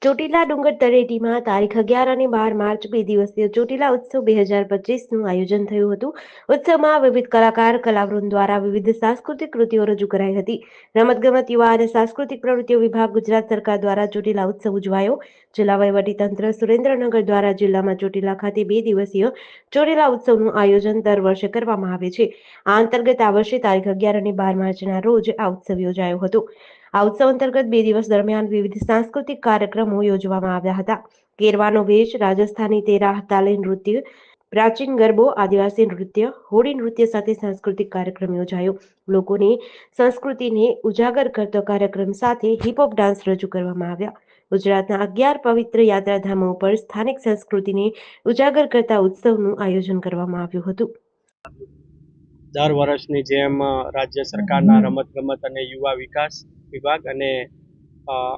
ચોટીલા ડુંગર તળેટીમાં તારીખ 11 અને 12 માર્ચ 2 દિવસીય ચોટીલા ઉત્સવ 2025નું આયોજન થયું હતું। ઉત્સવમાં વિવિધ કલાકાર કલાવૃંદ દ્વારા વિવિધ સાંસ્કૃતિક કૃતિઓ રજૂ કરાઈ હતી। રમતગમત યુવા અને સાંસ્કૃતિક પ્રવૃત્તિઓ વિભાગ ગુજરાત સરકાર દ્વારા ચોટીલા ઉત્સવ ઉજવાયો। જિલ્લા વહીવટીતંત્ર સુરેન્દ્રનગર દ્વારા જિલ્લામાં ચોટીલા ખાતે 2 દિવસીય ચોટીલા ઉત્સવનું આયોજન દર વર્ષે કરવામાં આવે છે। આ અંતર્ગત આ વર્ષે તારીખ 11 અને 12 માર્ચના રોજ આ ઉત્સવ યોજાયો હતો। આ ઉત્સવ અંતર્ગત 2 દિવસ દરમિયાન વિવિધ સાંસ્કૃતિક કાર્યક્રમો યોજવામાં આવ્યા હતા। કેરવાનો વેશ, રાજસ્થાની તેરા તાલે નૃત્ય, પ્રાચીન ગરબો, આદિવાસી નૃત્ય, હોળી નૃત્ય સાથે સાંસ્કૃતિક કાર્યક્રમ યોજાયો। લોકોની સંસ્કૃતિને ઉજાગર કરતો કાર્યક્રમ સાથે હિપહોપ ડાન્સ રજૂ કરવામાં આવ્યા। ગુજરાતના 11 પવિત્ર યાત્રાધામો પર સ્થાનિક સંસ્કૃતિને ઉજાગર કરતા ઉત્સવનું આયોજન કરવામાં આવ્યું હતું। દર વર્ષની જેમ રાજ્ય સરકારના રમતગમત અને યુવા વિકાસ વિભાગ અને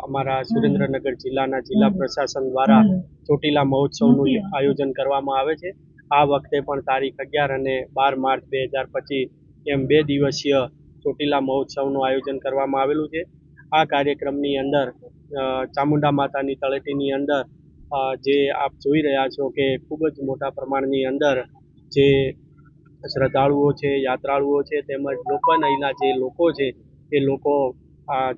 અમારા સુરેન્દ્રનગર જિલ્લાના જિલ્લા પ્રશાસન દ્વારા ચોટીલા મહોત્સવનું આયોજન કરવામાં આવે છે। આ વખતે પણ તારીખ 11 અને 12 માર્ચ 2025 એમ 2 દિવસીય ચોટીલા મહોત્સવનું આયોજન કરવામાં આવેલું છે। આ કાર્યક્રમની અંદર ચામુંડા માતાની તળેટીની અંદર જે આપ જોઈ રહ્યા છો કે ખૂબ જ મોટા પ્રમાણની અંદર જે શ્રદ્ધાળુઓ છે, યાત્રાળુઓ છે, તેમજ અહીંના જે લોકો છે એ લોકો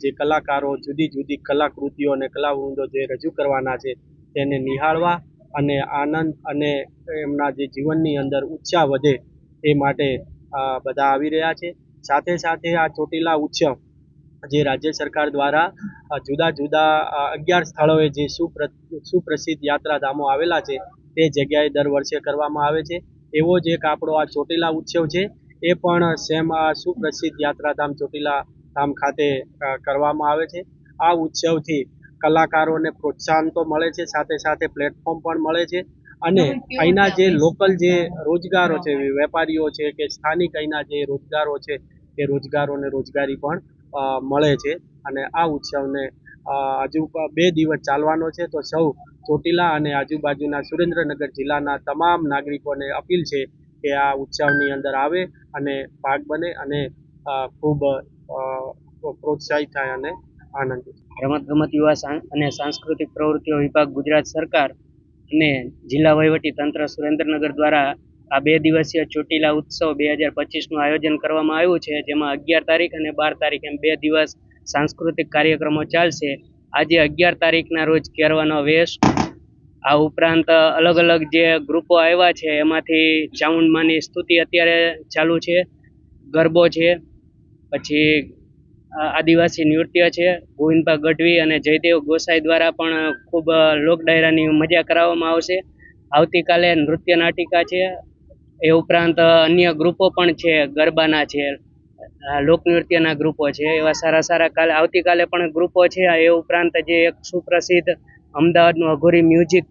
જે કલાકારો જુદી જુદી કલાકૃતિઓ અને કલાવૃંદો જે રજૂ કરવાના છે તેને નિહાળવા અને આનંદ અને એમના જે જીવનની અંદર ઉત્સાહ વધે એ માટે બધા આવી રહ્યા છે। સાથે સાથે આ ચોટીલા ઉત્સવ જે રાજ્ય સરકાર દ્વારા જુદા જુદા 11 સ્થળોએ જે સુપ્રસિદ્ધ યાત્રાધામો આવેલા છે તે જગ્યાએ દર વર્ષે કરવામાં આવે છે। એવો જ એક આપણો આ ચોટીલા ઉત્સવ છે, એ પણ સેમ આ સુપ્રસિદ્ધ યાત્રાધામ ચોટીલા ધામ ખાતે કરવામાં આવે છે। આ ઉત્સવથી કલાકારોને પ્રોત્સાહન તો મળે છે, સાથે સાથે પ્લેટફોર્મ પણ મળે છે અને અહીંના જે લોકલ જે રોજગારો છે, વેપારીઓ છે કે સ્થાનિક અહીંના જે રોજગારો છે એ રોજગારોને રોજગારી પણ મળે છે અને આ ઉત્સવને હજુ 2 દિવસ ચાલવાનો છે। તો સૌ ચોટીલા અને આજુબાજુના સુરેન્દ્રનગર જિલ્લાના તમામ નાગરિકોને અપીલ છે કે આ ઉત્સવની અંદર આવે અને ભાગ બને અને ખૂબ પ્રોત્સાહિત થાય અને આનંદિત। રમતગમત યુવા અને સાંસ્કૃતિક પ્રવૃત્તિઓ વિભાગ ગુજરાત સરકાર અને જિલ્લા વહીવટી તંત્ર સુરેન્દ્રનગર દ્વારા આ 2 દિવસીય ચોટીલા ઉત્સવ 2025નું આયોજન કરવામાં આવ્યું છે, જેમાં 11 તારીખ અને 12 તારીખ એમ 2 દિવસ સાંસ્કૃતિક કાર્યક્રમો ચાલશે। આજે 11 તારીખના રોજ કેરવાનો વેશ, આ ઉપરાંત અલગ અલગ જે ગ્રુપો આવ્યા છે એમાંથી ચામુંડમાની સ્તુતિ અત્યારે ચાલુ છે, ગરબો છે, પછી આદિવાસી નૃત્ય છે, ગોવિંદભા ગઢવી અને જયદેવ ગોસાઈ દ્વારા પણ ખૂબ લોક ડાયરાની મજા કરાવવામાં આવશે। આવતીકાલે નૃત્ય નાટિકા છે, એ ઉપરાંત અન્ય ગ્રુપો પણ છે, ગરબાના છે, લોકનૃત્યના ગ્રુપો છે, એવા સારા આવતીકાલે પણ ગ્રુપો છે। એ ઉપરાંત જે એક સુપ્રસિદ્ધ અમદાવાદનું અઘોરી મ્યુઝિક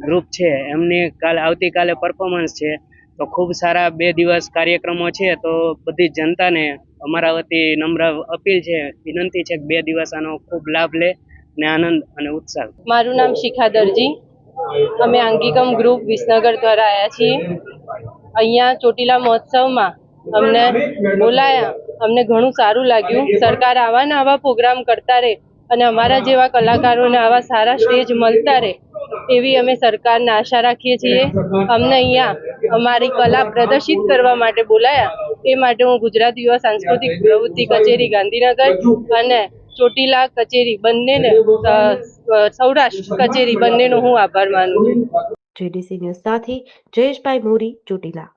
ગ્રુપ છે એમની આવતીકાલે પરફોર્મન્સ છે। તો ખૂબ સારા 2 દિવસ કાર્યક્રમો છે। તો બધી જનતાને અમારા વતી નમ્ર અપીલ છે, વિનંતી છે કે 2 દિવસ આનો ખૂબ લાભ લે અને આનંદ અને ઉત્સાહ। મારું નામ શિખા દરજી, અમે આંગિકમ ગ્રુપ વિસનગર દ્વારા આવ્યા છીએ। અહીંયા ચોટીલા મહોત્સવમાં અમને બોલાયા, અમને ઘણું સારું લાગ્યું। સરકાર આવા ને આવા પ્રોગ્રામ કરતા રહે અને અમારા જેવા કલાકારોને આવા સારા સ્ટેજ મળતા રહે એવી અમે સરકારને આશા રાખીએ છીએ। અમને અહીંયા અમારી કલા પ્રદર્શિત કરવા માટે બોલાયા, એ માટે હું ગુજરાત યુવા સાંસ્કૃતિક પ્રવૃત્તિ કચેરી ગાંધીનગર અને ચોટીલા કચેરી બંનેને, સૌરાષ્ટ્ર કચેરી બંનેનો હું આભાર માનું છું। JDC ન્યૂઝ સાથે જયેશભાઈ મોરી, ચોટીલા।